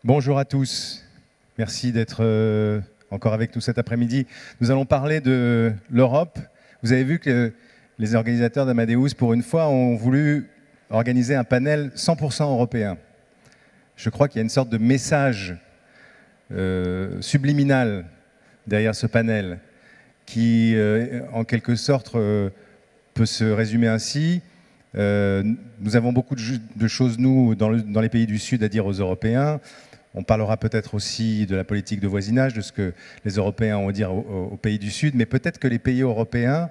Bonjour à tous, merci d'être encore avec nous cet après-midi. Nous allons parler de l'Europe. Vous avez vu que les organisateurs d'Amadeus, pour une fois, ont voulu organiser un panel 100% européen. Je crois qu'il y a une sorte de message subliminal derrière ce panel qui, en quelque sorte, peut se résumer ainsi. Nous avons beaucoup de choses, nous, dans les pays du Sud, à dire aux Européens. On parlera peut-être aussi de la politique de voisinage, de ce que les Européens ont à dire aux pays du Sud, mais peut-être que les pays européens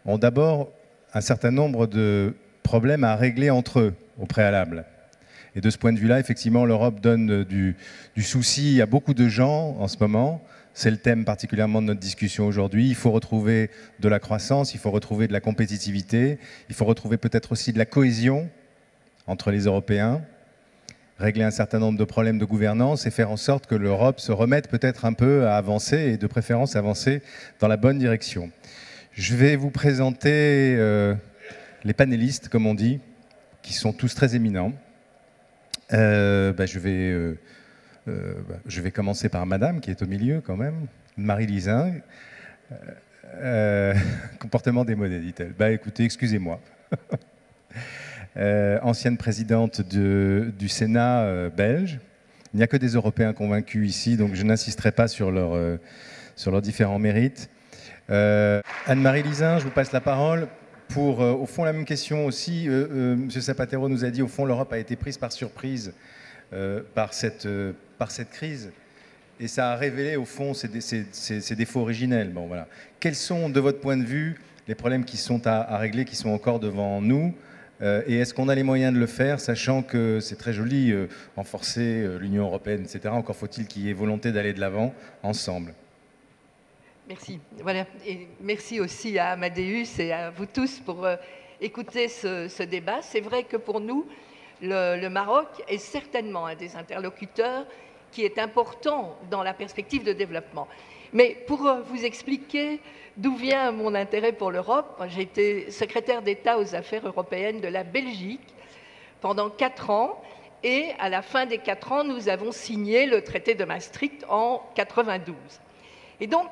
ont d'abord un certain nombre de problèmes à régler entre eux au préalable. Et de ce point de vue-là, effectivement, l'Europe donne du souci à beaucoup de gens en ce moment. C'est le thème particulièrement de notre discussion aujourd'hui. Il faut retrouver de la croissance, il faut retrouver de la compétitivité, il faut retrouver peut-être aussi de la cohésion entre les Européens, régler un certain nombre de problèmes de gouvernance et faire en sorte que l'Europe se remette peut-être un peu à avancer et de préférence avancer dans la bonne direction. Je vais vous présenter les panélistes, comme on dit, qui sont tous très éminents. Je vais commencer par Madame, qui est au milieu quand même, Marie Lizin. Comportement démodé, dit-elle. Écoutez, excusez-moi. Ancienne présidente du Sénat belge. Il n'y a que des Européens convaincus ici, donc je n'insisterai pas sur leurs différents mérites. Anne-Marie Lizin, je vous passe la parole pour, au fond, la même question aussi. M. Zapatero nous a dit, au fond, l'Europe a été prise par surprise par cette crise. Et ça a révélé, au fond, ses défauts originels. Bon, voilà. Quels sont, de votre point de vue, les problèmes qui sont à régler, qui sont encore devant nous ? Et est-ce qu'on a les moyens de le faire, sachant que c'est très joli, renforcer l'Union européenne, etc. Encore faut-il qu'il y ait volonté d'aller de l'avant ensemble. Merci. Voilà. Et merci aussi à Amadeus et à vous tous pour écouter ce débat. C'est vrai que pour nous, le Maroc est certainement un des interlocuteurs qui est important dans la perspective de développement. Mais pour vous expliquer d'où vient mon intérêt pour l'Europe, j'ai été secrétaire d'État aux affaires européennes de la Belgique pendant 4 ans et à la fin des 4 ans, nous avons signé le traité de Maastricht en 92. Et donc,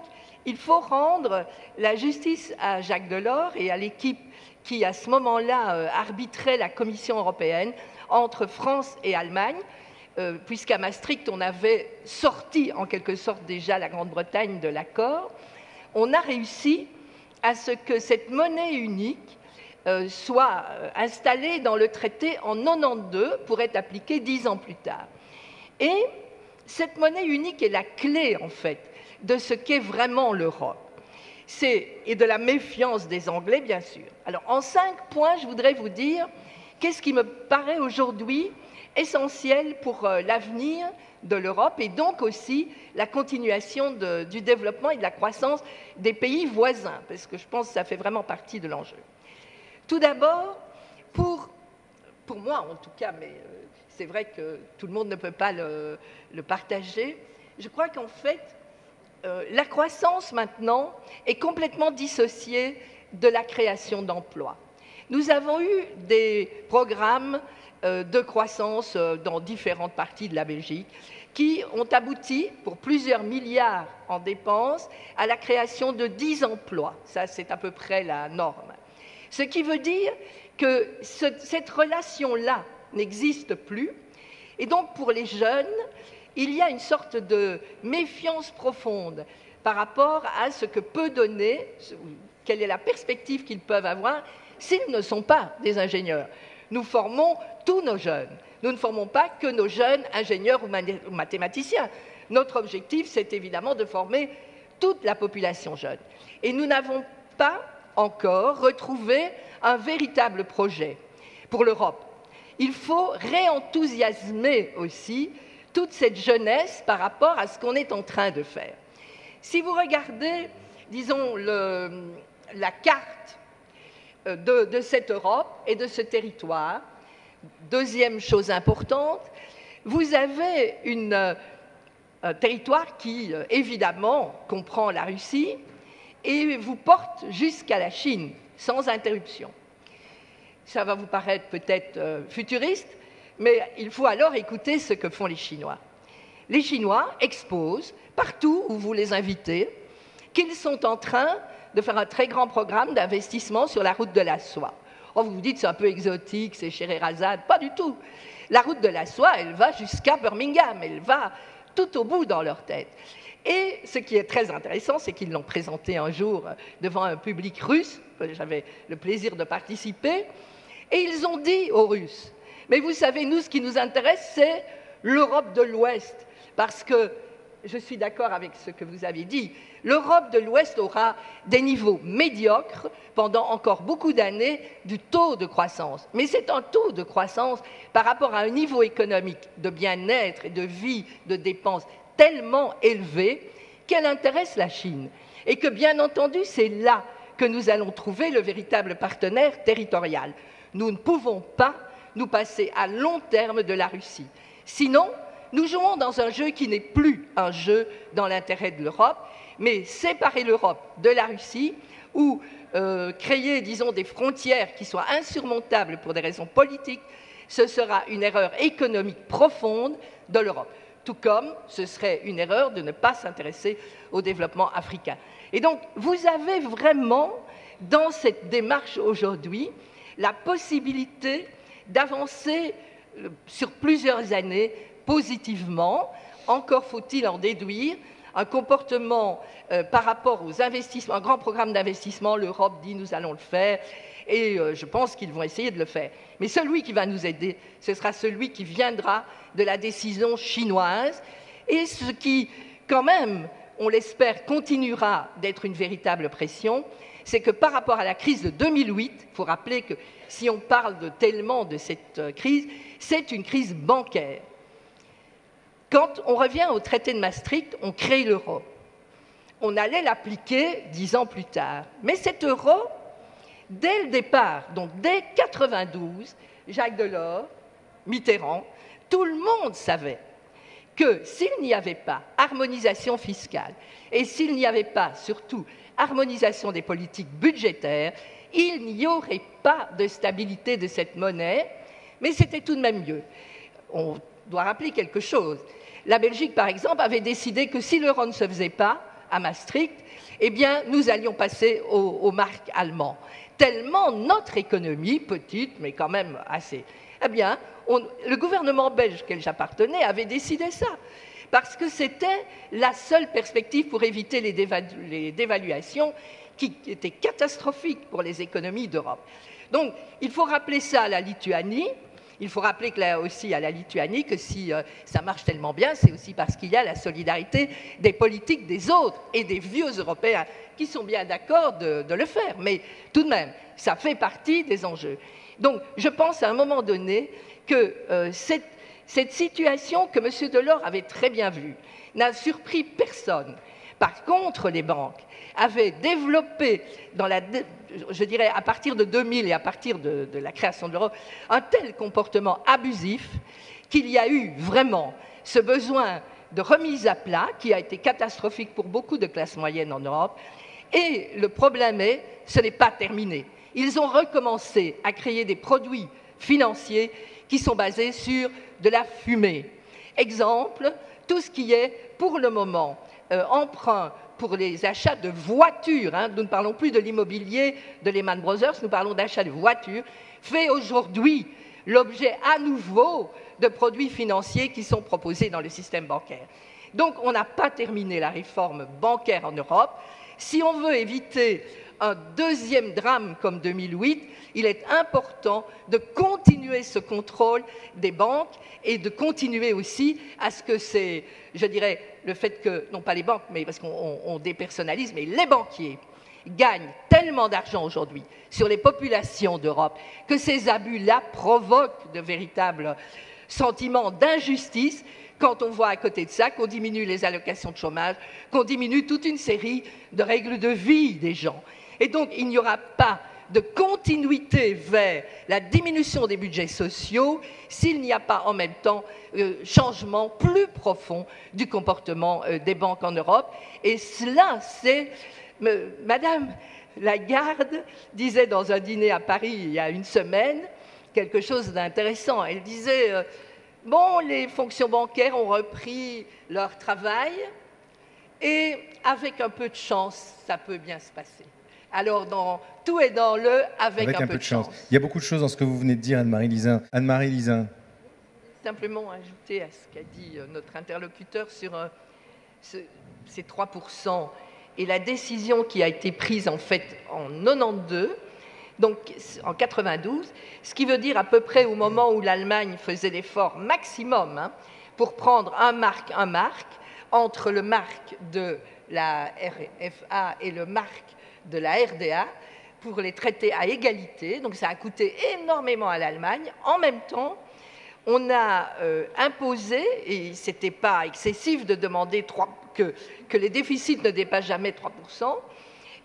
il faut rendre la justice à Jacques Delors et à l'équipe qui, à ce moment-là, arbitrait la Commission européenne entre France et Allemagne, puisqu'à Maastricht, on avait sorti en quelque sorte déjà la Grande-Bretagne de l'accord. On a réussi à ce que cette monnaie unique soit installée dans le traité en 92 pour être appliquée 10 ans plus tard. Et cette monnaie unique est la clé, en fait, de ce qu'est vraiment l'Europe. Et de la méfiance des Anglais, bien sûr. Alors, en 5 points, je voudrais vous dire qu'est-ce qui me paraît aujourd'hui essentiel pour l'avenir de l'Europe et donc aussi la continuation du développement et de la croissance des pays voisins, parce que je pense que ça fait vraiment partie de l'enjeu. Tout d'abord, pour moi en tout cas, mais c'est vrai que tout le monde ne peut pas le partager, je crois qu'en fait, la croissance maintenant est complètement dissociée de la création d'emplois. Nous avons eu des programmes de croissance dans différentes parties de la Belgique qui ont abouti, pour plusieurs milliards en dépenses, à la création de 10 emplois. Ça, c'est à peu près la norme. Ce qui veut dire que cette relation-là n'existe plus. Et donc, pour les jeunes, il y a une sorte de méfiance profonde par rapport à ce que peut donner, quelle est la perspective qu'ils peuvent avoir s'ils ne sont pas des ingénieurs. nous formons tous nos jeunes. Nous ne formons pas que nos jeunes ingénieurs ou mathématiciens. Notre objectif, c'est évidemment de former toute la population jeune. Et nous n'avons pas encore retrouvé un véritable projet pour l'Europe. Il faut réenthousiasmer aussi toute cette jeunesse par rapport à ce qu'on est en train de faire. Si vous regardez, disons, la carte de cette Europe et de ce territoire, deuxième chose importante, vous avez un territoire qui, évidemment, comprend la Russie et vous porte jusqu'à la Chine, sans interruption. Ça va vous paraître peut-être futuriste, mais il faut alors écouter ce que font les Chinois. Les Chinois exposent, partout où vous les invitez, qu'ils sont en train de faire un très grand programme d'investissement sur la route de la soie. Oh, vous vous dites, c'est un peu exotique, c'est Scheherazade. Pas du tout. La route de la soie, elle va jusqu'à Birmingham, elle va tout au bout dans leur tête. Et ce qui est très intéressant, c'est qu'ils l'ont présenté un jour devant un public russe, j'avais le plaisir de participer, et ils ont dit aux Russes, mais vous savez, nous, ce qui nous intéresse, c'est l'Europe de l'Ouest, parce que, je suis d'accord avec ce que vous avez dit, l'Europe de l'Ouest aura des niveaux médiocres pendant encore beaucoup d'années du taux de croissance. Mais c'est un taux de croissance par rapport à un niveau économique de bien-être et de vie, de dépenses tellement élevé qu'elle intéresse la Chine. Et que, bien entendu, c'est là que nous allons trouver le véritable partenaire territorial. Nous ne pouvons pas nous passer à long terme de la Russie. Sinon, nous jouons dans un jeu qui n'est plus un jeu dans l'intérêt de l'Europe, mais séparer l'Europe de la Russie ou créer, disons, des frontières qui soient insurmontables pour des raisons politiques, ce sera une erreur économique profonde de l'Europe. Tout comme ce serait une erreur de ne pas s'intéresser au développement africain. Et donc, vous avez vraiment, dans cette démarche aujourd'hui, la possibilité d'avancer sur plusieurs années positivement. Encore faut-il en déduire un comportement par rapport aux investissements, un grand programme d'investissement. L'Europe dit nous allons le faire et je pense qu'ils vont essayer de le faire. Mais celui qui va nous aider, ce sera celui qui viendra de la décision chinoise et ce qui, quand même, on l'espère, continuera d'être une véritable pression, c'est que par rapport à la crise de 2008, il faut rappeler que si on parle tellement de cette crise, c'est une crise bancaire. Quand on revient au traité de Maastricht, on crée l'euro. On allait l'appliquer 10 ans plus tard. Mais cet euro, dès le départ, donc dès 1992, Jacques Delors, Mitterrand, tout le monde savait que s'il n'y avait pas harmonisation fiscale et s'il n'y avait pas, surtout, harmonisation des politiques budgétaires, il n'y aurait pas de stabilité de cette monnaie, mais c'était tout de même mieux. On doit rappeler quelque chose. La Belgique, par exemple, avait décidé que si l'euro ne se faisait pas à Maastricht, eh bien, nous allions passer aux marques allemandes. Tellement notre économie, petite, mais quand même assez... Eh bien, le gouvernement belge auquel j'appartenais avait décidé ça, parce que c'était la seule perspective pour éviter les dévaluations qui étaient catastrophiques pour les économies d'Europe. Donc, il faut rappeler ça à la Lituanie. Il faut rappeler que là aussi à la Lituanie que si ça marche tellement bien, c'est aussi parce qu'il y a la solidarité des politiques des autres et des vieux Européens qui sont bien d'accord de le faire. Mais tout de même, ça fait partie des enjeux. Donc, je pense à un moment donné que cette situation que M. Delors avait très bien vue n'a surpris personne. Par contre, les banques avaient développé, je dirais à partir de 2000 et à partir de la création de l'euro, un tel comportement abusif qu'il y a eu vraiment ce besoin de remise à plat qui a été catastrophique pour beaucoup de classes moyennes en Europe. Et le problème est, ce n'est pas terminé. Ils ont recommencé à créer des produits financiers qui sont basés sur de la fumée. Exemple, tout ce qui est, pour le moment, emprunt pour les achats de voitures, nous ne parlons plus de l'immobilier de Lehman Brothers, nous parlons d'achats de voitures, fait aujourd'hui l'objet à nouveau de produits financiers qui sont proposés dans le système bancaire. Donc on n'a pas terminé la réforme bancaire en Europe. Si on veut éviter un deuxième drame comme 2008, il est important de continuer ce contrôle des banques et de continuer aussi à ce que je dirais, le fait que, non pas les banques, mais parce qu'on dépersonnalise, mais les banquiers gagnent tellement d'argent aujourd'hui sur les populations d'Europe que ces abus-là provoquent de véritables sentiments d'injustice quand on voit à côté de ça qu'on diminue les allocations de chômage, qu'on diminue toute une série de règles de vie des gens. Et donc, il n'y aura pas de continuité vers la diminution des budgets sociaux s'il n'y a pas en même temps changement plus profond du comportement des banques en Europe. Et cela, c'est... Madame Lagarde disait dans un dîner à Paris il y a une semaine quelque chose d'intéressant. Elle disait, bon, les fonctions bancaires ont repris leur travail et avec un peu de chance, ça peut bien se passer. Alors, tout est dans le avec un peu de chance. Il y a beaucoup de choses dans ce que vous venez de dire, Anne-Marie Lizin. Anne-Marie Lizin. Simplement ajouter à ce qu'a dit notre interlocuteur sur ces 3% et la décision qui a été prise en fait en 92, donc en 92, ce qui veut dire à peu près au moment où l'Allemagne faisait l'effort maximum pour prendre un mark entre le mark de la RFA et le mark de la RDA pour les traiter à égalité. Donc ça a coûté énormément à l'Allemagne. En même temps, on a imposé, et ce n'était pas excessif de demander que les déficits ne dépassent jamais 3%,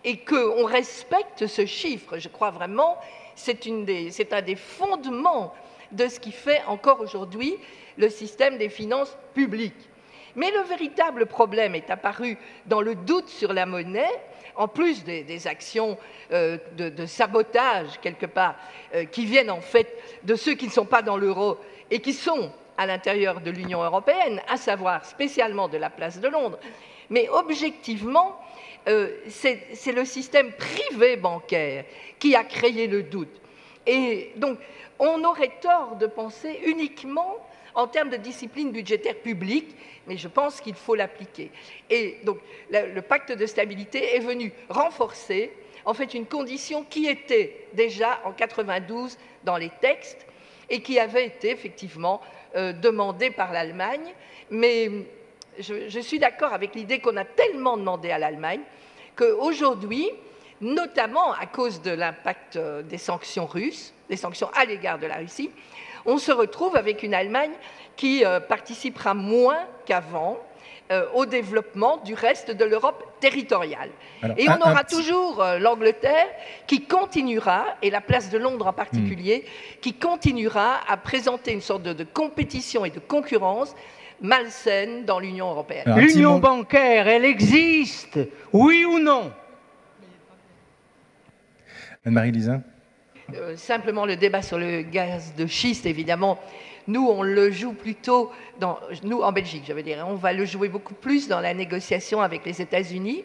et qu'on respecte ce chiffre. Je crois vraiment c'est un des fondements de ce qui fait encore aujourd'hui le système des finances publiques. Mais le véritable problème est apparu dans le doute sur la monnaie, en plus des actions de sabotage, quelque part, qui viennent en fait de ceux qui ne sont pas dans l'euro et qui sont à l'intérieur de l'Union européenne, à savoir spécialement de la place de Londres. Mais objectivement, c'est le système privé bancaire qui a créé le doute. Et donc, on aurait tort de penser uniquement en termes de discipline budgétaire publique, mais je pense qu'il faut l'appliquer. Et donc, le pacte de stabilité est venu renforcer, en fait, une condition qui était déjà en 92 dans les textes et qui avait été effectivement demandée par l'Allemagne. Mais je suis d'accord avec l'idée qu'on a tellement demandé à l'Allemagne qu'aujourd'hui, notamment à cause de l'impact des sanctions russes, des sanctions à l'égard de la Russie, on se retrouve avec une Allemagne qui participera moins qu'avant au développement du reste de l'Europe territoriale. Alors, et on aura toujours l'Angleterre qui continuera, et la place de Londres en particulier, qui continuera à présenter une sorte de compétition et de concurrence malsaine dans l'Union européenne. L'union bancaire, elle existe, oui ou non? Anne-Marie Lizin. Simplement le débat sur le gaz de schiste, évidemment, nous on le joue plutôt, nous en Belgique je veux dire, on va le jouer beaucoup plus dans la négociation avec les États-Unis.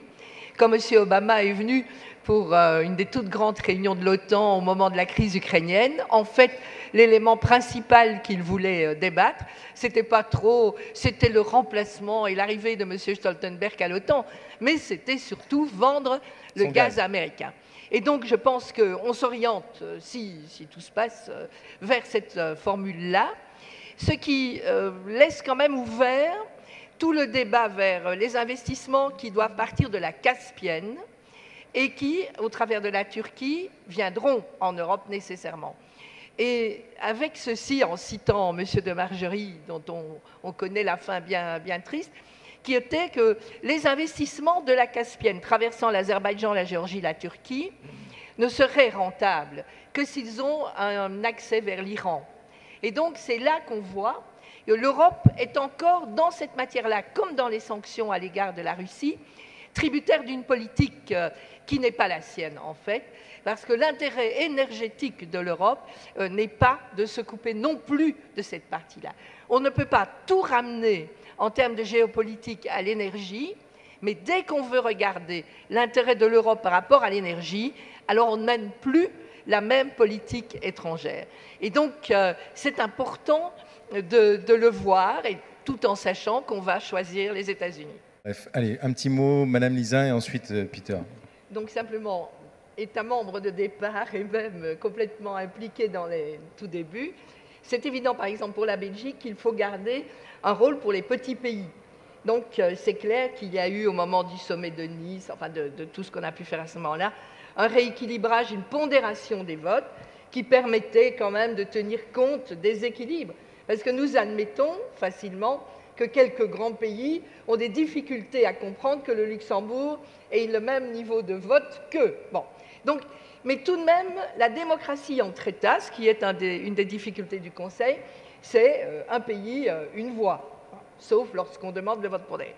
Quand M. Obama est venu pour une des toutes grandes réunions de l'OTAN au moment de la crise ukrainienne, en fait, l'élément principal qu'il voulait débattre, c'était pas trop, c'était le remplacement et l'arrivée de M. Stoltenberg à l'OTAN, mais c'était surtout vendre le gaz américain. Et donc, je pense qu'on s'oriente, si tout se passe, vers cette formule-là, ce qui laisse quand même ouvert tout le débat vers les investissements qui doivent partir de la Caspienne et qui, au travers de la Turquie, viendront en Europe nécessairement. Et avec ceci, en citant M. de Margerie, dont on connaît la fin bien triste, qui était que les investissements de la Caspienne traversant l'Azerbaïdjan, la Géorgie, la Turquie ne seraient rentables que s'ils ont un accès vers l'Iran. Et donc c'est là qu'on voit que l'Europe est encore dans cette matière-là, comme dans les sanctions à l'égard de la Russie, tributaire d'une politique qui n'est pas la sienne en fait, parce que l'intérêt énergétique de l'Europe n'est pas de se couper non plus de cette partie-là. On ne peut pas tout ramener en termes de géopolitique à l'énergie, mais dès qu'on veut regarder l'intérêt de l'Europe par rapport à l'énergie, alors on ne mène plus la même politique étrangère. Et donc, c'est important de le voir, et tout en sachant qu'on va choisir les États-Unis. Bref, allez, un petit mot, Madame Lizin, et ensuite Peter. Donc, simplement, État membre de départ et même complètement impliqué dans les tout débuts, c'est évident, par exemple, pour la Belgique, qu'il faut garder un rôle pour les petits pays. Donc, c'est clair qu'il y a eu, au moment du sommet de Nice, enfin de tout ce qu'on a pu faire à ce moment-là, un rééquilibrage, une pondération des votes qui permettait quand même de tenir compte des équilibres. Parce que nous admettons facilement que quelques grands pays ont des difficultés à comprendre que le Luxembourg ait le même niveau de vote qu'eux. Bon. Donc, mais tout de même, la démocratie entre États, ce qui est une des difficultés du Conseil, c'est un pays, une voix, sauf lorsqu'on demande le vote pondéré.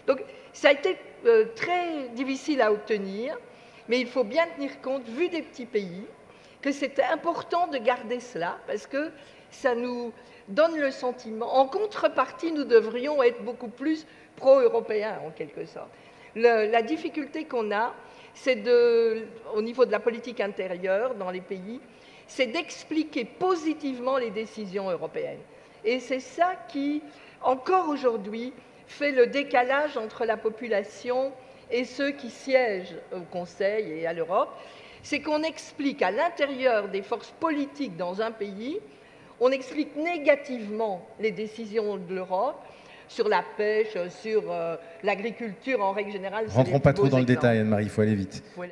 Donc, ça a été très difficile à obtenir, mais il faut bien tenir compte, vu des petits pays, que c'est important de garder cela, parce que ça nous donne le sentiment. En contrepartie, nous devrions être beaucoup plus pro-européens, en quelque sorte. La difficulté qu'on a, c'est au niveau de la politique intérieure dans les pays, c'est d'expliquer positivement les décisions européennes. Et c'est ça qui, encore aujourd'hui, fait le décalage entre la population et ceux qui siègent au Conseil et à l'Europe. C'est qu'on explique à l'intérieur des forces politiques dans un pays, on explique négativement les décisions de l'Europe sur la pêche, sur l'agriculture en règle générale. Rentrons pas trop dans le détail, Anne-Marie, il faut aller vite. Voilà.